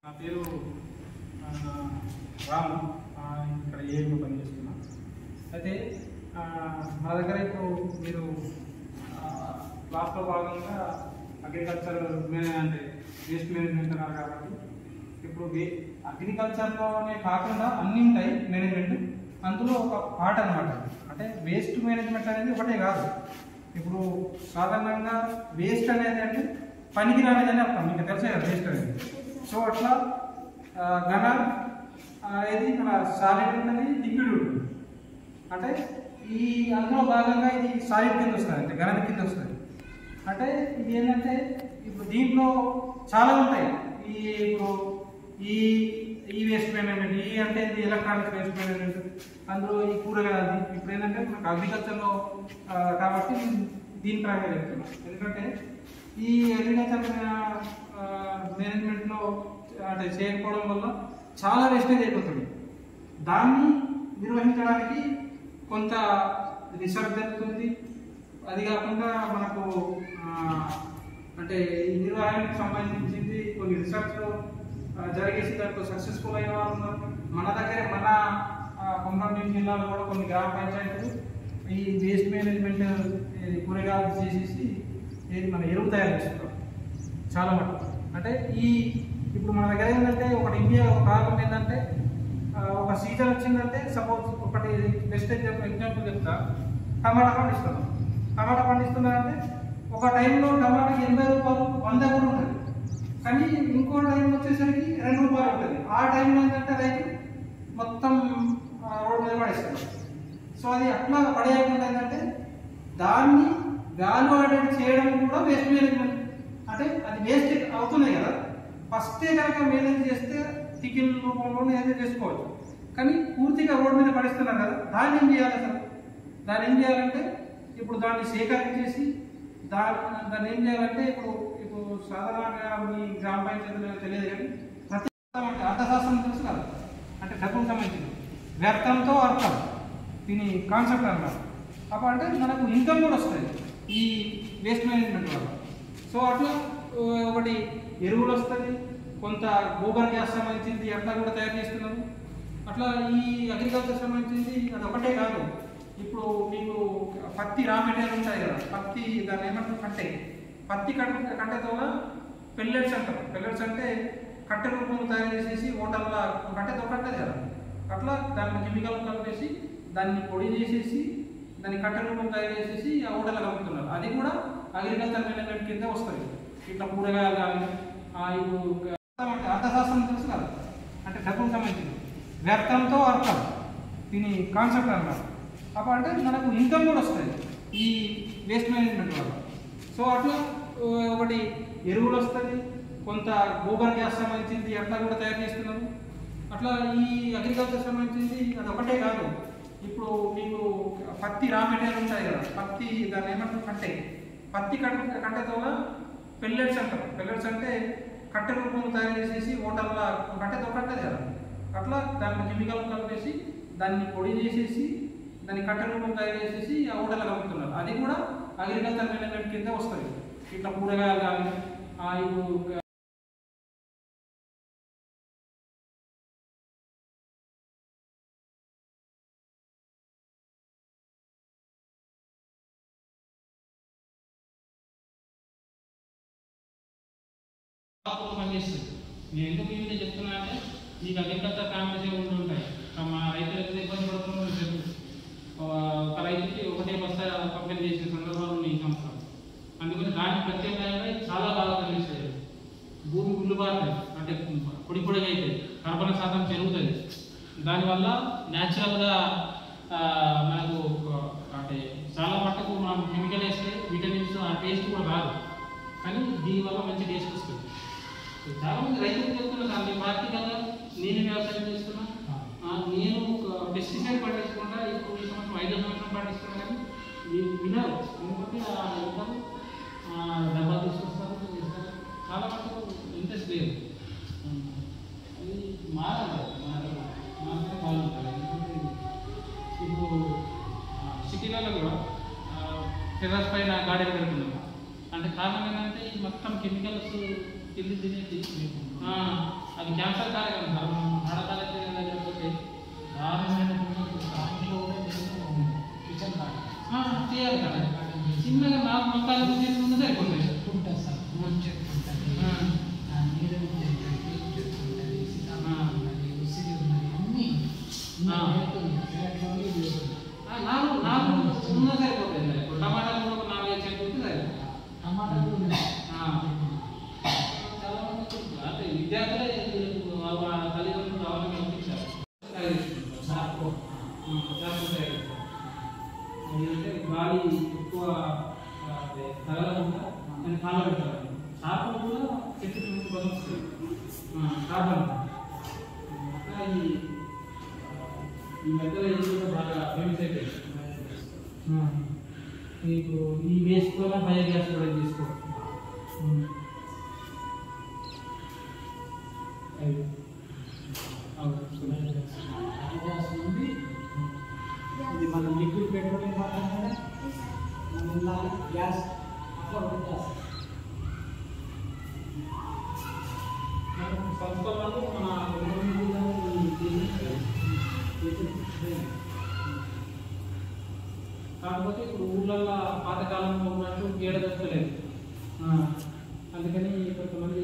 నా పేరు రాము. ఇక్కడ ఏఎంలో పనిచేస్తున్నా. అయితే మా దగ్గర ఇప్పుడు మీరు క్లాస్లో భాగంగా అగ్రికల్చర్ అంటే వేస్ట్ మేనేజ్మెంట్ అన్నారు కాబట్టి ఇప్పుడు అగ్రికల్చర్లోనే కాకుండా అన్నీ ఉంటాయి మేనేజ్మెంట్. అందులో ఒక పార్ట్ అనమాట. అంటే వేస్ట్ మేనేజ్మెంట్ అనేది ఒకటే కాదు. ఇప్పుడు సాధారణంగా వేస్ట్ అనేది అంటే పనికి రానిదని అర్థం, మీకు తెలిసే కదా వేస్ట్ అనేది. సో అట్లా ఘన అనేది మన సాలిడ్ ఉంటుంది, లిక్విడ్ ఉంటుంది. అంటే ఈ అందులో భాగంగా ఇది సాలిడ్ కింద వస్తుంది, అంటే ఘన కింద వస్తుంది. అంటే ఇది ఏంటంటే ఇప్పుడు దీంట్లో చాలా ఉంటాయి. ఇప్పుడు ఈ వేస్ట్ మేనేజ్మెంట్, ఈ అంటే ఇది ఎలక్ట్రానిక్ వేస్ట్ మేనేజ్మెంట్, అందులో ఈ కూరగాయలు. ఇప్పుడు ఏంటంటే మనకు అగ్రికల్చర్లో కాబట్టి దీని ప్రకారం చెప్తున్నాం. ఎందుకంటే ఈ అగ్రికల్చర్ మేనేజ్మెంట్లో అంటే చేయకపోవడం వల్ల చాలా వేస్టేజ్ అయిపోతుంది. దాన్ని నిర్వహించడానికి కొంత రీసెర్చ్ జరుగుతుంది. అది కాకుండా మనకు అంటే ఈ నిర్వహణకు సంబంధించింది కొన్ని రీసెర్చ్ జరిగేసి దాంట్లో సక్సెస్ఫుల్ అయిన వాళ్ళు ఉన్నారు. మన దగ్గర మన కొమరంభీం జిల్లాలో కూడా కొన్ని గ్రామ పంచాయతీలు ఈ వేస్ట్ మేనేజ్మెంట్ కూరగాయలు చేసేసి మన ఎరువు తయారు చేస్తున్నారు చాలా మటుకు. అంటే ఇప్పుడు మన దగ్గర ఏంటంటే ఒకటి ఇండియా ఒక ప్రాబ్లం ఏంటంటే ఒక సీజన్ వచ్చిందంటే సపోజ్ ఒకటి బెస్ట్ ఎగ్జాంపుల్ చెప్తా, టమాటా పండిస్తున్నాం. టమాటా పండిస్తున్నారంటే ఒక టైంలో టమాటాకి 80 రూపాయలు 100 కూడా ఉంటుంది, కానీ ఇంకో టైం వచ్చేసరికి 2 రూపాయలు ఉంటుంది. ఆ టైంలో ఏంటంటే రైతు మొత్తం రోడ్డు మీద పడేస్తారు. సో అది అట్లా పడేయకుండా ఏంటంటే దాన్ని వాల్యూ యాడెడ్ చేయడం కూడా వేస్ట్ మేనేజ్మెంట్. అంటే అది వేస్ట్ అవుతున్నాయి కదా, ఫస్టే కనుక మేనేజ్ చేస్తే టికెట్ రూపంలో ఏదైతే చేసుకోవచ్చు. కానీ పూర్తిగా రోడ్డు మీద పడిస్తున్నారు కదా, దాన్ని ఏం చేయాలి అసలు? దాన్ని ఏం చేయాలంటే ఇప్పుడు దాన్ని సేకరించేసి దాన్ని ఏం చేయాలంటే ఇప్పుడు సాధారణంగా మీ గ్రామ పంచాయతీలో తెలియదు కానీ ప్రతి అర్థశాస్త్రం తెలుసు కదా, అంటే డబ్బుకు సంబంధించింది వ్యర్థంతో అర్థం దీని కాన్సెప్ట్ అన్నమాట. అప్పుడు అంటే మనకు ఇన్కమ్ కూడా వస్తుంది ఈ వేస్ట్ మేనేజ్మెంట్ వల్ల. సో అట్లా ఒకటి ఎరువులు వస్తుంది, కొంత గోబర్ గ్యాస్ సంబంధించింది అట్లా కూడా తయారు చేస్తున్నారు. అట్లా ఈ అగ్రికల్చర్ సంబంధించింది అది ఒకటే కాదు. ఇప్పుడు మీకు పత్తి రా మెటీరియల్ ఉంటాయి కదా, పత్తి దాన్ని ఏమంటారు కట్టె, పత్తి కట్టెతో పెల్లెట్స్ అంటారు. పెల్లెట్స్ అంటే కట్టె రూపంలో తయారు చేసేసి హోటల్లో కట్టెతో కట్టేది కదా, అట్లా దాన్ని కెమికల్ కలిపేసి దాన్ని పొడి చేసేసి దాన్ని కట్టె రూపం తయారు చేసేసి ఆ హోటల్లో కలుపుతున్నారు. అది కూడా అగ్రికల్చర్ మేనేజ్మెంట్ కింద వస్తుంది. ఇట్లా కూరగాయలు కానీ ఇప్పుడు అర్థశాస్త్రం తెలుసు కదా, అంటే డబ్బుకు సంబంధించింది వ్యర్థంతో అర్థం దీని కాన్సెప్ట్ అన్నమాట. అప్పుడు అంటే మనకు ఇన్కమ్ కూడా వస్తుంది ఈ వేస్ట్ మేనేజ్మెంట్ వల్ల. సో అట్లా ఒకటి ఎరువులు వస్తుంది, కొంత గోబర్ గ్యాస్ సంబంధించింది అట్లా కూడా తయారు చేస్తున్నారు. అట్లా ఈ అగ్రికల్చర్ సంబంధించింది అది ఒకటే కాదు. ఇప్పుడు మీకు పత్తి రా మెటీరియల్ ఉంటాయి కదా, పత్తి దాన్ని ఏమంటారు కట్టె, పత్తి కట్టెతో పెల్లెట్స్ అంటారు. పెల్లెట్స్ అంటే కట్టె రూపంలో తయారు చేసేసి హోటల్లో కట్టెతో కట్టేది కదా, అట్లా దాన్ని కెమికల్ కలిపేసి దాన్ని పొడి చేసేసి దాన్ని కట్టె రూపం తయారు చేసేసి ఆ హోటల్లో కలుపుతున్నారు. అది కూడా అగ్రికల్చర్ మేనేజ్మెంట్ కింద వస్తుంది. ఇట్లా కూరగాయలు కానీ ఇప్పుడు పనిచేస్తుంది. నేను ఎందుకు ఈ విధంగా చెప్తున్నా అంటే మీకు అగ్రికల్చర్ ఫ్యామిలీస్ ఉంటుంటాయి. మా రైతులకు ఇబ్బంది పడుతున్నారు తెలుసు. ఒక రైతుకి ఒకటే బస్తా పంపిణీ చేసే సందర్భాలు ఈ సంవత్సరం. అందుకని దాన్ని ప్రత్యేకంగా చాలా బాగా పనిచేస్తుంది. భూమి గుల్లుబారుతుంది, అంటే పొడిగా అయితే కర్బన శాతం పెరుగుతుంది. దానివల్ల న్యాచురల్గా మనకు అంటే చాలా మట్టుకు మనం కెమికల్ వేస్తే విటమిన్స్ ఆ టేస్ట్ కూడా రాదు, కానీ దీనివల్ల మంచి టేస్ట్ వస్తుంది. చాలా మంది రైతులు చెప్తున్నారు సార్, నేను ప్రాక్టికల్గా నేను వ్యవసాయం చేస్తున్నా, నేను పెస్టిసైడ్ పండించకుండా ఇప్పుడు ఈ సంవత్సరం 5వ సంవత్సరం పండిస్తున్నా, కానీ మీరు వినరు. ఎందుకంటే డబ్బా తీసుకొస్తారు, చాలా మటుకు ఇంట్రెస్ట్ లేదు. అది మారాలి బాగుంటుంది. ఎందుకంటే ఇప్పుడు సిటీలలో కూడా టెర్రస్ పైన గార్డెన్ పెడుతున్నారు. అంటే కారణం ఏంటంటే ఈ మొత్తం కెమికల్స్ తినేసి అది క్యాన్సర్ కారకం సార్. మనం ఆడకాలకి దగ్గర పోతే దారుణమైన కిచెన్ చేయాలి కదా, చిన్నగా నాకు మొత్తానికి చేసుకుంటే సరిపోతుంది. ఉంటుంది సార్, చెట్టు ఉంటుంది, నీరు చెట్టు ఉంటుంది, సీతాఫలం ఉన్నది, ఉసిరి ఉన్నది, అన్నీ నాకు ఉన్న సరిపోతుంది. ఇప్పుడు టమాటాలు కూడా ఒక 4-5 చెట్లు ఉంటే సరిపోతుంది. టమాటాలు ఉన్నాయి. చాలా మంది అంటే విద్యార్థులే తల్లిదండ్రులు రావాలని పంపించారు. ఎందుకంటే గాలి ఎక్కువ తగలకుండా నేను కాలబెట్టాలి. చాపలు కూడా చెట్టు నుంచి బతుకుతుంది. కార్బన్ ఈ మధ్యలో ఇది కూడా బాగా ఫేమస్ అయిపోయింది. మీకు ఈ వేసుకున్న బయోగ్యాస్ కూడా తీసుకోవాలి. నుండి ఇది మనం లిక్విడ్ పెట్రోలియం వాడతాం కదా, మనం ఇలా గ్యాస్ అట్లా వచ్చేస్తాం. సంస్థ వాళ్ళు మన కాకపోతే ఇప్పుడు ఊళ్ళల్లో పాతకాలంలో ఉన్నట్టు గేడ దొరకలేదు. అందుకని కొంతమంది